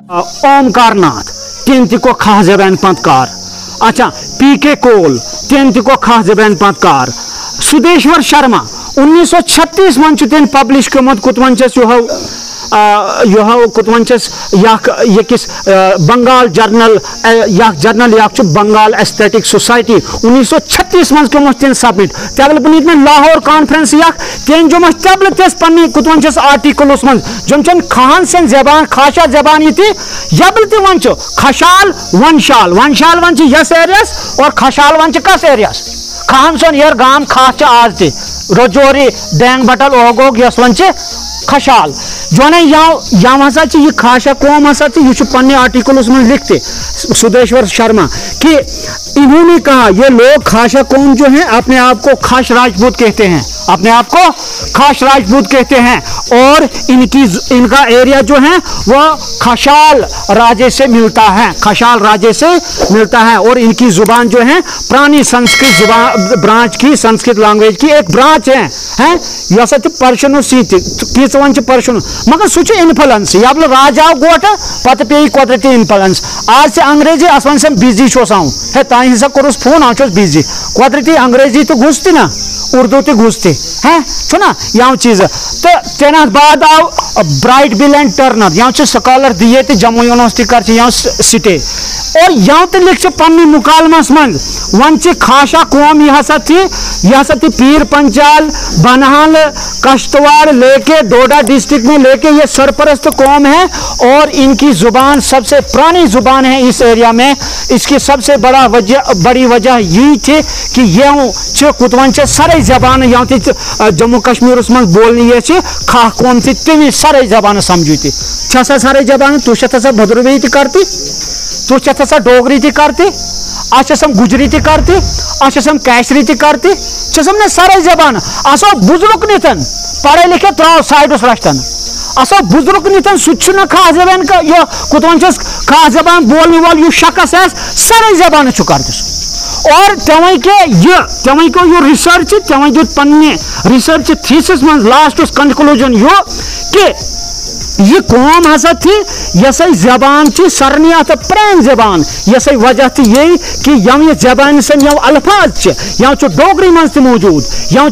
ओमकार नाथ तीन को खास जबान पतकार। अच्छा पीके कोल तीन को खास जबान पतकार। सुदेश्वर शर्मा 1936 मन तीन पब्लिश कमुत कुतवंचस यो कुतवंचस यकिस Bengal journal journal Bengal aesthetic society 1936 मन कमुत तीन सबमिट तबल बनीत में लाहौर कॉन्फ्रेंस तीन जो तबल तस पन्नी कुतवंचस आर्टिकल मन जम खान सन जबान खाशा जबान ये यबल ते वन खशाल वनशाल वनशाल वन यस एरियास और खशाल वन कस एरियास खान सन यर गाम खास आज ते रजौरी डेंग बटल ओगोग यस वन खशाल जो ने यहाँ हसा यह खाशा कौम हसा यह पन्ने आर्टिकल में लिखते सुदेश्वर शर्मा कि इन्होंने कहा ये लोग खाशा कौम जो है अपने आप को खास राजपूत कहते हैं, अपने आप को खास राजपूत कहते हैं और इनका एरिया जो है वह खशाल राजे से मिलता है, खशाल राजे से मिलता है और इनकी जुबान जो है पुरानी संस्कृत जुबान ब्रांच की संस्कृत लैंग्वेज की एक ब्रांच है यह सा पर्शनु सी वन पर्शन मगर सह इन्फ्लुएंस यबल राज आव गोट पत पे कुदरती इन्फ्लुएंस आज से अंग्रेजी वन से बिजी है तान हसा कोर्स फोन आज बिजी कुदरती अंग्रेजी तो घुसती ना उर्दू तो घुसती है छुना यहाँ चीज तो तेना बाद आव ब्राइट बिल एंड टर्नर यहाँ स्कॉलर दिए थे जम्मू यूनिवर्सिटी कर यहाँ सिटे और यहाँ तो लिख पन्नी मुकालमस मन वन खाशा कौम यह हसा थी पीर पंचाल बनहाल कश्तवाड़ लेके डोडा डिस्ट्रिक्ट में लेके ये सरपरस्त कौम है और इनकी जुबान सबसे पुरानी जुबान है इस एरिया में। इसकी सबसे बड़ी वजह यही थी कि ये कुतवंच सारे जबान यहाँ जम्मू कश्मीर मं बोलनी ये खा कौम थी तमी सारे जबान समझी थी सारे जबान तु भद्रवी करती तु डोगरी ती करती अच्छम गुजरी ती करती अच्छम कैशरी ती करती ने सारे जबान असो बुजुर्ग नितन पढ़े लिखे त्रो साइडस रचतन असो बुजुर्ग नितन सह खास जबान का यह कुतवंचस खास जबान बोलने वाल यह शख्स सारे जबान करते और तमें को यो रिसर्च तमें दित पन्ने रिसर्च थीसिस मन लास्ट कंक्लूजन यो कि यह कौम हसा थी यस जबान थी सरनियात प्रान जबान यस वजह थी यही कि ये जबान सन यह अल्फाज यहाँ डोगरी मज त मौजूद यहाँ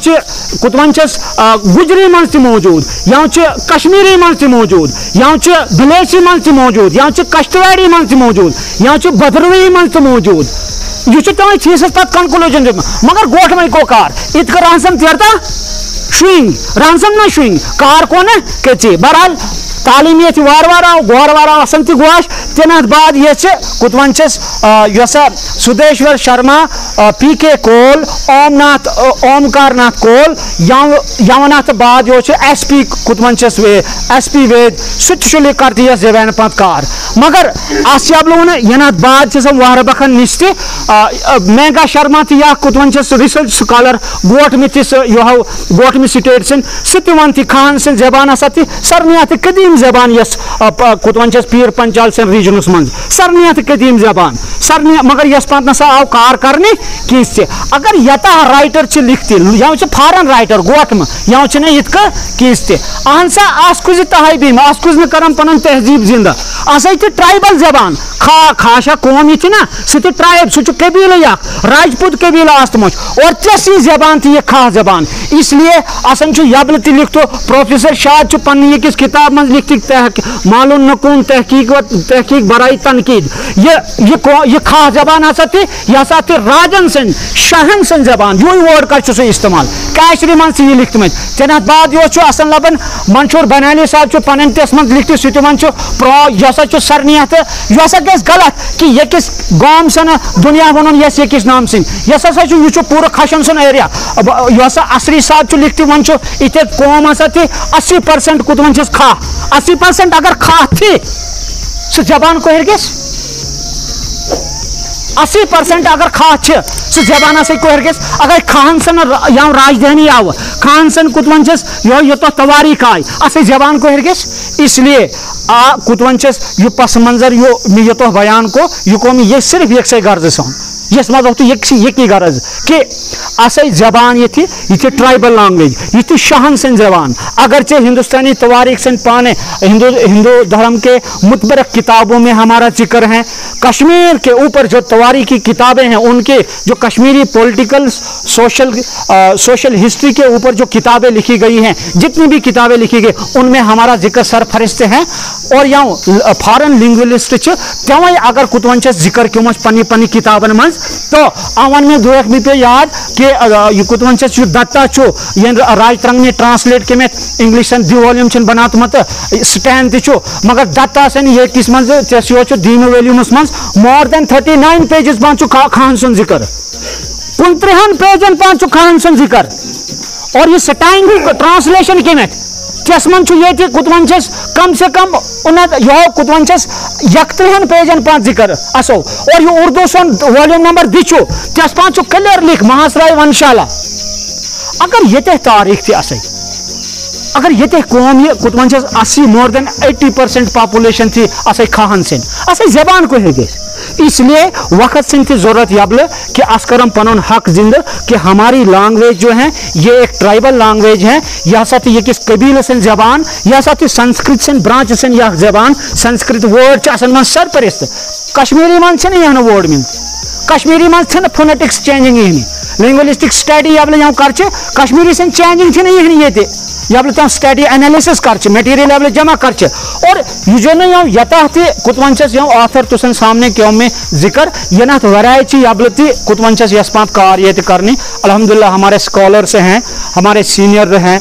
कुतवंचस गुजरी मज त मौजूद यहाँ कश्मीरी मज त मौजूद यहाँ बिलेसी मज त मौजूद यहाँ कश्तवाड़ी मज त मौजूद यहाँ भद्रवी मज त मौजूद यह तमें थीसिस पत कंक्लूजन मगर गोठ में को कार इत रहसन तेरता शुइंग रहसन ना शुइंग कार कौन है कची बहरहाल तालीम ये वार वार आव गोर वार आसन ती गोश तेना बाद ये कुतवंचस यसा सुदेश्वर शर्मा पीके कोल ओमकार नाथ कोल यवनाथ बाद यो एसपी कुतवंचस वे एसपी वेद सुल करती है जबान पतकार मगर अब लोगों ने यनाथ बाद वार बखन निस्ते मेगा शर्मा थी या कुतवंचस रिसर्च स्कॉलर गोट में गोट में स्टेट सन थी खान सन जबान हसा थी सरनियात कदीम जबान यस कुतवंचस पीर पंचाल सन रीजनस मं सरनियात कदीम जबान सरनिया मगर यस पत नसा आव कार करने किस अगर यता राइटर लिखती यहाँ फॉरन राइटर गोट में यहाँ इत किस अहन सा आसकुज तहबीम आसकुज में करम पन तहजीब जिंदा अस ट्राइबल जबान खाशा कौम ये ना सह ट्राइब सह कबील राजपूत कबील आस्तमुच और तसी जबान थी यह खास जबान इसलिए असन यबल त लिख तो प्रोफेसर शाद पन्नी यकिस किताब मं लिख मालूम नकून तहकीक बराई तनकीद ये खास जबान हसा थी यह हसा थी राजन सन शहन सन जबान यू वर्ड कर इस्तेमाल कैशरी मन से लिखत में तेना बाद यो असन लबन मंशूर बनानी साहब पन तस मं लिखत सह वन प्रो यह सरनियत यह गस गलत कि यकिस गाम सन दुनिया वन यकिस नाम सन यह यह पूरा खशन सन एरिया यह असरी साहब लिखत वन इत कौम हसा थी 80% कुतवंचस खा 80% अगर खा थी सह जबान को गस 80% अगर खा सह जबान को गस अगर खान सन यहाँ राजधानी आव खान सन कुतवंचस यो तो तवारीख आय अस जबान को गस इसलिए कुतवंचस यह पस मंजर यो तो बयान को यह सिर्फ एक से गर्ज सन यस मज यकी गर्ज कि असै जबान ये ट्राइबल लैंग्वेज ये शाहन सन जबान अगरचे हिंदुस्तानी तवारीख सन पाने हिंदू धर्म के मुतबरक किताबों में हमारा जिक्र है। कश्मीर के ऊपर जो तवारीखी किताबें हैं उनके जो कश्मीरी पॉलिटिकल सोशल हिस्ट्री के ऊपर जो किताबें लिखी गई हैं, जितनी भी किताबें लिखी गई उनमें हमारा जिक्र सरफरिस्त है। और यहाँ फॉरेन लिंग्विस्ट तवे अगर कुतवन जिक्र क्यों पन्नी पन्नी किताबन मज तो अवन में दुख भी पे याद कि कुतवन दत्ता ये राजतरंग ने ट्रांसलेट के में इंग्लिश दी वॉल्यूम बनात मत स्टैंड तु मगर दत्ता सन ये किस मज दीन वॉल्यूमस मज मोर देन 39 पेजेस पान खान सुन जिक्र 53 पेजन पान खान सुन जिक्र और ये स्टैंड ट्रांसलेशन के में चश्मन ये कुतवन कम से कम यह कुतवन 31 पेजन पान जिक्र असो और ये उर्दू सन वॉल्यूम नंबर दिचो तस पान क्लियर लिख महासराय वंशाला अगर ये तारीख थी असै अगर ये कौम ये कुतवन 80 मोर देन 80% पॉपुलेशन थी असै खाहन सिन असै जबान को है इसलिए वक्त सिन थी जरूरत यबल कि अस्करम पन हक जिंद कि हमारी लैंग्वेज जो है ये एक ट्राइबल लैंग्वेज है। यह साथ ये किस कबीले से जबान यह साथ संस्कृत से ब्रांच से यह जबान संस्कृत वर्ड मन सरपरिस्त कश्मीरी मन से यह वर्ड मिल कश्मीरी मन फोनेटिक्स चेंजिंग यह लिंग्विस्टिक स्टडी यबल यह कर कश्मीरी से चेंजिंग ये यबल तम स्टडी एनालिसिस कर मटीरियल यबल जमा कर और यह जो ना यता कुतवन ऑथर तुसन सामने क्यों में जिक्र ये ना वरायची यबल कुतवन यस पात कार्य करनी अल्हम्दुलिल्लाह हमारे स्कॉलर्स हैं हमारे सीनियर हैं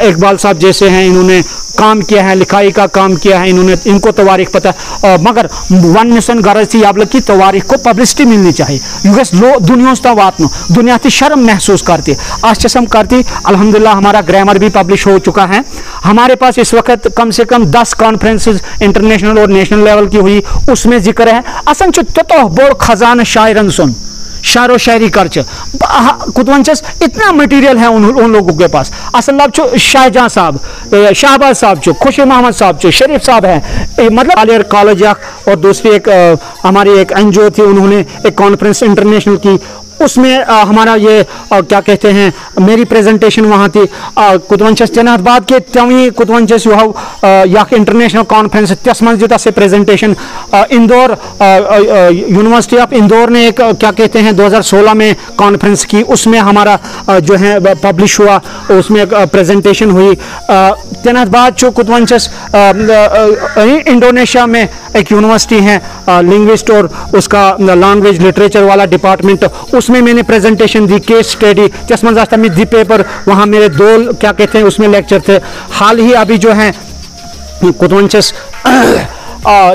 इकबाल साहब जैसे हैं इन्होंने काम किया है लिखाई का काम किया है इन्होंने इनको तवारीख पता मगर वन सन गरज थी यबल की तवारीख को पब्लिसिटी मिलनी चाहिए यह दुनिया तक वातन दुनिया थी शर्म महसूस करती आश्चम करती अल्हम्दुलिल्लाह हमारा ग्रामर भी पब्लिश हो चुका है। हमारे पास इस वक्त कम से कम 10 कॉन्फ्रेंसेस इंटरनेशनल और नेशनल लेवल की हुई उसमें जिक्र है असन तो बोड़ खजाना शायरन सुन शायरो शायरी कर कुतवन इतना मटीरियल है उन लोगों के पास असल लाभ शाहजहां साहब शाहबाज साहब खुशी मोहम्मद साहब शरीफ साहब हैं मतलब आलियर कॉलेज और दूसरी एक हमारी एक एनजीओ थी उन्होंने एक कॉन्फ्रेंस इंटरनेशनल की उसमें हमारा ये क्या कहते हैं मेरी प्रेजेंटेशन वहाँ थी कुतवन जनात बाद के तवी कुतवन यह इंटरनेशनल कॉन्फ्रेंस तस मन दिता से presentation Indore university of Indore ने एक क्या कहते हैं 2016 में कॉन्फ्रेंस की उसमें हमारा जो है पब्लिश हुआ उसमें प्रेजेंटेशन हुई तनात बाद जो कुतवन इंडोनेशिया में एक यूनिवर्सिटी है लिंग्विस्ट और उसका लैंग्वेज लिटरेचर वाला डिपार्टमेंट उसमें मैंने प्रेजेंटेशन दी केस स्टडी चश्मा दी पेपर वहाँ मेरे 2 क्या कहते हैं उसमें लेक्चर थे। हाल ही अभी जो है कुतवन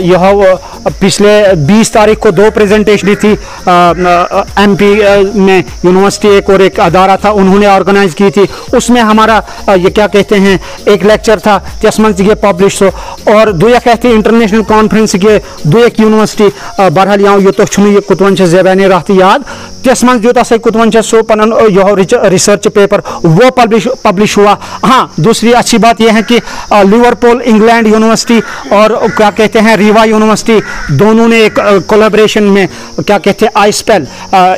यह पिछले 20 तारीख को 2 प्रेजेंटेशन थी एमपी में यूनिवर्सिटी एक और एक अदारा था उन्होंने ऑर्गेनाइज की थी उसमें हमारा ये क्या कहते हैं एक लेक्चर था तस्मन ये पब्लिश हो और दुया कहते हैं इंटरनेशनल कॉन्फ्रेंस के दुक यूनिवर्सिटी बहरहाल यहाँ ये तो ये कुतवन ज़बान रहती याद तस्मन जो से कुतवन सो पन यह रिसर्च पेपर वो पब्लिश हुआ। हाँ दूसरी अच्छी बात यह है कि लिवरपूल इंग्लैंड यूनिवर्सिटी और क्या कहते हैं रीवा यूनिवर्सिटी दोनों ने एक कोलैबोरेशन में क्या कहते हैं आईस्पेल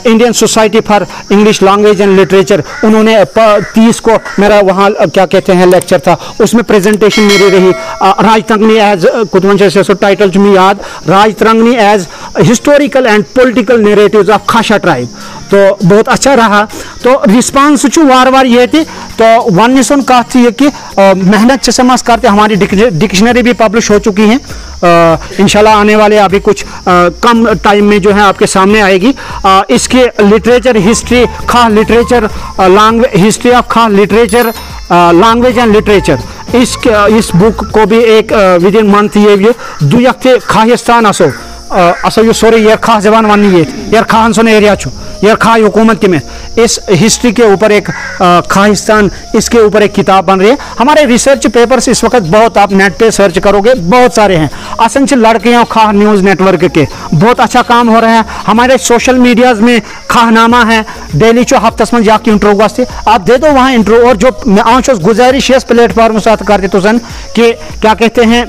Indian society for English language and literature उन्होंने 30 को मेरा वहाँ क्या कहते हैं लेक्चर था उसमें प्रेजेंटेशन मेरी रही राजतरंगनी एज कुतवन से टाइटल में याद Rajatarangini as historical and political narratives of Khasa tribe तो बहुत अच्छा रहा। तो रिस्पांस वार वार ये थी तो वन सुन कहा थी कि मेहनत समझ करते हमारी डिक्शनरी भी पब्लिश हो चुकी हैं इंशाल्लाह आने वाले अभी कुछ कम टाइम में जो है आपके सामने आएगी। इसके लिटरेचर हिस्ट्री खा लिटरेचर लैंग्वेज हिस्ट्री ऑफ खा लिटरेचर लैंग्वेज एंड लिटरेचर इस बुक को भी एक विद इन मंथ ये दुयक थे खाहिस्तान असो यो सोरे यार खा जबान वन ये यार खान सोने एरिया छो यार खा हुकूमत के में इस हिस्ट्री के ऊपर एक खाहिस्तान इसके ऊपर एक किताब बन रही है। हमारे रिसर्च पेपर्स इस वक्त बहुत आप नेट पे सर्च करोगे बहुत सारे हैं असंख्य लड़कियां खा न्यूज़ नेटवर्क के बहुत अच्छा काम हो रहा है। हमारे सोशल मीडियाज में खाहनामा है डेली चो हफ्तस में जाके इंट्रो वास्ते आप दे दो वहाँ इंट्रो और जो मैं गुजारिश इस प्लेटफॉर्म साथ करते तो सन कि क्या कहते हैं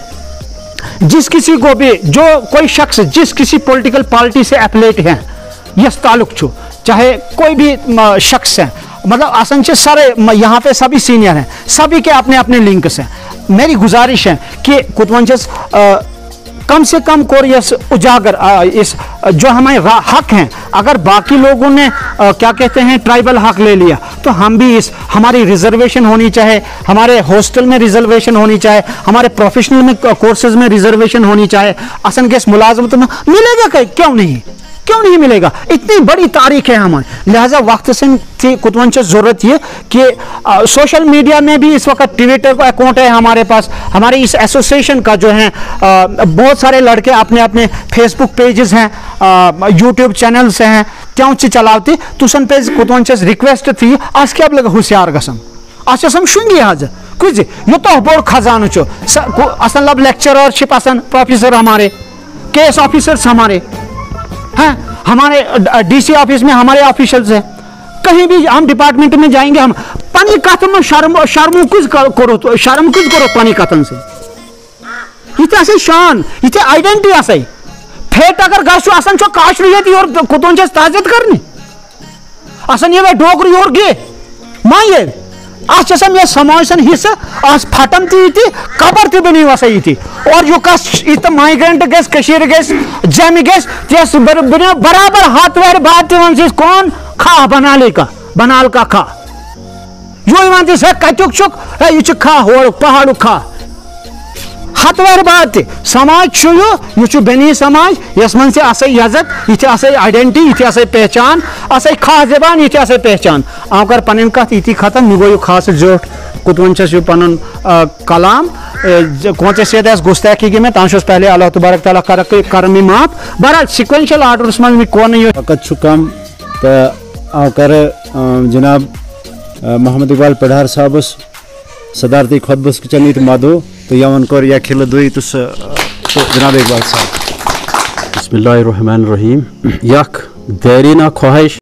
जिस किसी को भी जो कोई शख्स जिस किसी पॉलिटिकल पार्टी से एफिलिएट है यस ताल्लुक छो चाहे कोई भी शख्स है, मतलब आसन से सारे यहाँ पे सभी सीनियर हैं, सभी के अपने अपने लिंक्स हैं। मेरी गुजारिश है कि कुतवंचस कम से कम कोरियस उजागर इस जो हमारे हक हैं, अगर बाकी लोगों ने क्या कहते हैं ट्राइबल हक ले लिया तो हम भी इस हमारी रिजर्वेशन होनी चाहिए, हमारे हॉस्टल में रिजर्वेशन होनी चाहिए, हमारे प्रोफेशनल में कोर्सेज में रिजर्वेशन होनी चाहिए। असन के इस मुलाजमत में मिलेगा कहीं, क्यों नहीं मिलेगा? इतनी बड़ी तारीख है हमारी। लिहाजा वक्त से कुतवंचस जरूरत ये कि सोशल मीडिया में भी इस वक्त ट्विटर का अकाउंट है हमारे पास, हमारे इस एसोसिएशन का जो है बहुत सारे लड़के अपने अपने फेसबुक पेजेस हैं, यूट्यूब चैनल्स हैं, त्यों चलाते तुसन पे कुतवंचस रिक्वेस्ट थी आज क्या लगा होशियार गसम आज हम शुंगी आज कुछ यो तो बोर खजान चो असन लब लेक्चरशिप असन प्रोफेसर हमारे केएस ऑफिसर्स हमारे हैं, हमारे डीसी ऑफिस में हमारे ऑफिशियल्स हैं, कहीं भी हम डिपार्टमेंट में जाएंगे हम पानी कथन में शर्म कुछ करो पानी कथन से इतने शान इतने आइडेंटिटी आसे फेट अगर गसु आसन छो काश रही और कुतवंचस ताजत करनी आसन ये डोगरी और गे माये आज ये समावेशन हिस्सा आज फटम थी कबर थी बनी वसई थी और जो कस इत माइग्रेंट गस कशीर गस जम गस तेस बराबर हाथ वर बात वन कौन खा बनाले का बनाल का खा यो वन से कतुक चुक ये खा हो पहाड़ू खा हतवर बात समाज यह बनी समाज यस मन से आसे इज्जत ये आसे आइडेंटिटी ये आसे पहचान आसे खास जबान ये आसे पहचान आव कर पन कत ये खत्म मे गो खास जोट कुतवंचस पन कलाम कौन से गुस्ताखी में ताश पहले अल्लाह तबारक तआला कर माफ बहरहाल सिक्वेंशल आर्डर मन कौन वक्त कम तो आव कर जनाब मोहम्मद इकबाल पढ़ार साहबस सदारती खुतबस चनीत मादो तो यवन कर या खिल दुई तो जनाब इकबाल साहब। बिस्मिल्लाहिर्रहमानिर्रहीम। यख देरीना ख्वाहिश